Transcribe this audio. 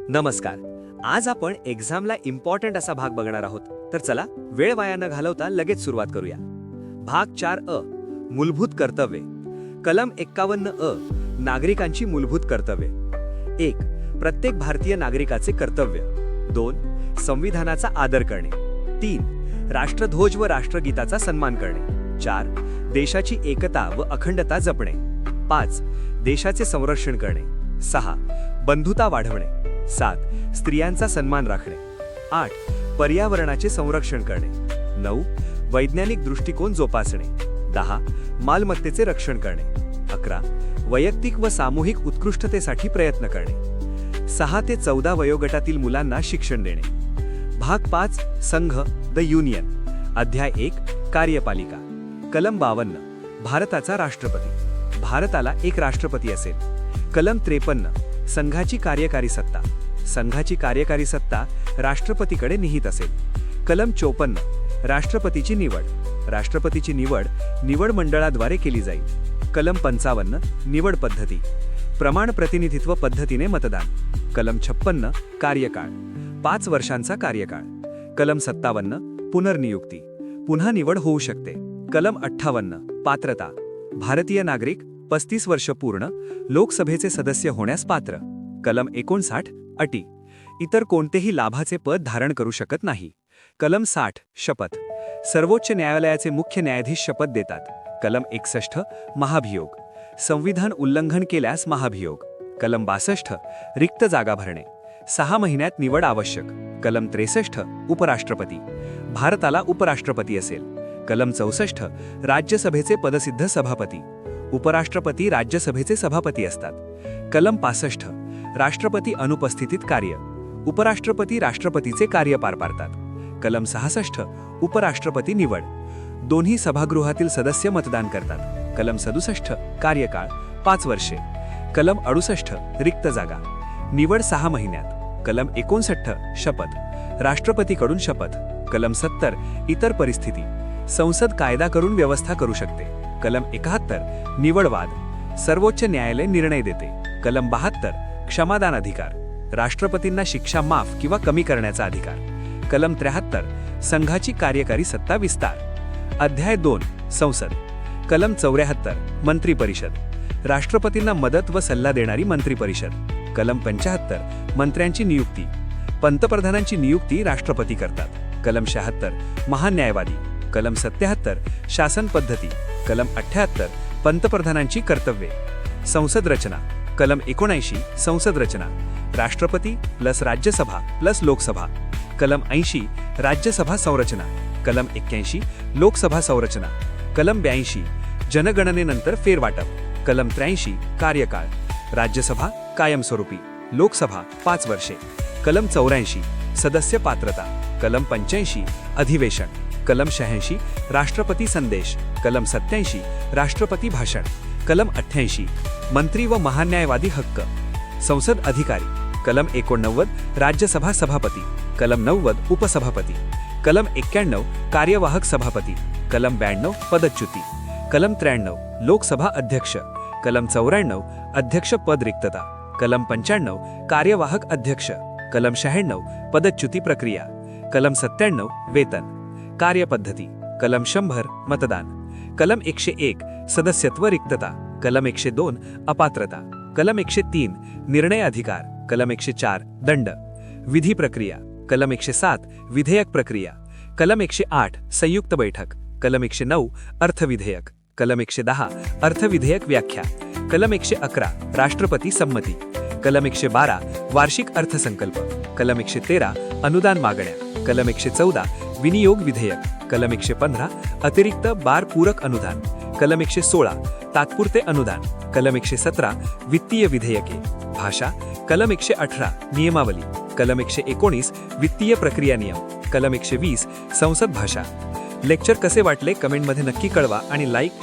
नमस्कार. आज आपण एक्झामला इम्पॉर्टंट असा भाग बघणार आहोत. तर चला वेळ वाया न घालवता लगेच सुरुवात करूया. भाग 4 मूलभूत कर्तव्ये. कलम 51 नागरिकांची मूलभूत कर्तव्ये. 1. प्रत्येक भारतीय नागरिकाचे कर्तव्य. 2. संविधानाचा आदर करणे. 3. राष्ट्रध्वज व राष्ट्रगीताचा सन्मान करणे. 4. देशाची एकता व अखंडता जपणे. 5. देशाचे संरक्षण करणे. 6. बंधुता वाढवणे. 7. स्त्रियांचा सन्मान राखणे. 8. पर्यावरणाचे संरक्षण करणे. 9. वैज्ञानिक दृष्टिकोन जोपासणे. 10. मालमत्तेचे रक्षण करणे. 11. वैयक्तिक व सामूहिक उत्कृष्टतेसाठी प्रयत्न करणे. 6 ते 14 वयोगटातील मुलांना शिक्षण देणे. भाग 5 संघ द युनियन. अध्याय 1 कार्यपालिका. कलम 52 भारताचा राष्ट्रपती. भारताला एक राष्ट्रपती असेल. कलम 53 संघाची कार्यकारी सत्ता. संघाची कार्यकारी सत्ता राष्ट्रपतीकडे निहित असेल. कलम 54 राष्ट्रपतीची निवड. राष्ट्रपतीची निवड मंडळाद्वारे केली जाईल. कलम 55 निवड पद्धती. प्रमाण प्रतिनिधित्व पद्धतीने मतदान. कलम 56 कार्यकाळ 5 वर्षांचा कार्यकाळ. कलम 57 पुनर्नियुक्ती. पुन्हा निवड होऊ शकते. कलम 58 पात्रता. भारतीय नागरिक 35 वर्ष पूर्ण लोकसभेचे सदस्य होण्यास पात्र. कलम 59 अटी. इतर कोणतेही लाभाचे पद धारण करू शकत नाही. कलम 60 शपथ. सर्वोच्च न्यायालयाचे मुख्य न्यायाधीश शपथ देतात. कलम 61 महाभियोग. संविधान उल्लंघन केल्यास महाभियोग. कलम 62 रिक्त जागा भरणे. 6 महिन्यात निवड आवश्यक. कलम 63 उपराष्ट्रपती. भारताला उपराष्ट्रपती असेल. कलम 64 राज्यसभेचे पदसिद्ध सभापती. उपराष्ट्रपती राज्यसभेचे सभापती असतात. कलम 65 राष्ट्रपती अनुपस्थितीत कार्य. उपराष्ट्रपती राष्ट्रपतीचे कार्य पार पाडतात. कलम 66 उपराष्ट्रपती निवड. दोन्ही सभागृहातील सदस्य मतदान करतात. कलम 67 कार्यकाळ 5 वर्षे. कलम 68 रिक्त जागा. निवड 6 महिन्यात. कलम 59 शपथ. राष्ट्रपतीकडून शपथ. कलम 70 इतर परिस्थिती. संसद कायदा करून व्यवस्था करू शकते. कलम 71 निवडवाद. सर्वोच्च न्यायालय निर्णय देते. कलम 72 क्षमादान अधिकार. राष्ट्रपतींना शिक्षा माफ किंवा कमी करण्याचा अधिकार. कलम 73 संघाची कार्यकारी सत्ता विस्तार. अध्याय 2 संसद. कलम 74 मंत्री परिषद. राष्ट्रपतींना मदत व सल्ला देणारी मंत्री परिषद. कलम 75 मंत्र्यांची नियुक्ती. पंतप्रधानांची नियुक्ती राष्ट्रपती करतात. कलम 76 महान न्यायवादी. कलम 77 शासन पद्धती. कलम 78 पंतप्रधानांची कर्तव्ये. संसद रचना. कलम 79 संसद रचना. राष्ट्रपती प्लस राज्यसभा प्लस लोकसभा. कलम 80 राज्यसभा संरचना. कलम 81 लोकसभा संरचना. कलम 82 जनगणनेनंतर फेरवाटप. कलम 83 कार्यकाळ. राज्यसभा कायमस्वरूपी. लोकसभा 5 वर्षे. कलम 84 सदस्य पात्रता. कलम 85 अधिवेशन. कलम 86 राष्ट्रपती संदेश. कलम 87 राष्ट्रपती भाषण. कलम 88 मंत्री व महान्यायवादी हक्क. संसद अधिकारी. कलम 89 राज्यसभा सभापती. कलम 90 उपसभापती. कलम 91 कार्यवाहक सभापती. कलम 92 पदच्युती. कलम 93 लोकसभा अध्यक्ष. कलम 94 अध्यक्ष पद रिक्तता. कलम 95 कार्यवाहक अध्यक्ष. कलम 96 पदच्युती प्रक्रिया. कलम 97 वेतन. कार्यपद्धती. कलम 100 मतदान. कलम 101 सदस्यत्व रिक्तता. कलम 102 अपात्रता. कलम 103 निर्णय अधिकार. कलम 104 दंड. विधी प्रक्रिया. कलम 107 विधेयक प्रक्रिया. कलम 108 संयुक्त बैठक. कलम 109 अर्थविधेयक. कलम 110 अर्थविधेयक व्याख्या. कलम 111 राष्ट्रपती संमती. कलम 112 वार्षिक अर्थसंकल्प. कलम 113 अनुदान मागण्या. कलम 114 विनियोग विधेयक. कलम 115 अतिरिक्त बार पूरक अनुदान. कलम 116 तात्पुरते अनुदान. कलम 117 वित्तीय विधेयके. भाषा. कलम 118 नियमावली. कलम 119 वित्तीय प्रक्रिया नियम. कलम 120 संसद भाषा. लेक्चर कसे वाटले कमेंटमध्ये नक्की कळवा आणि लाईक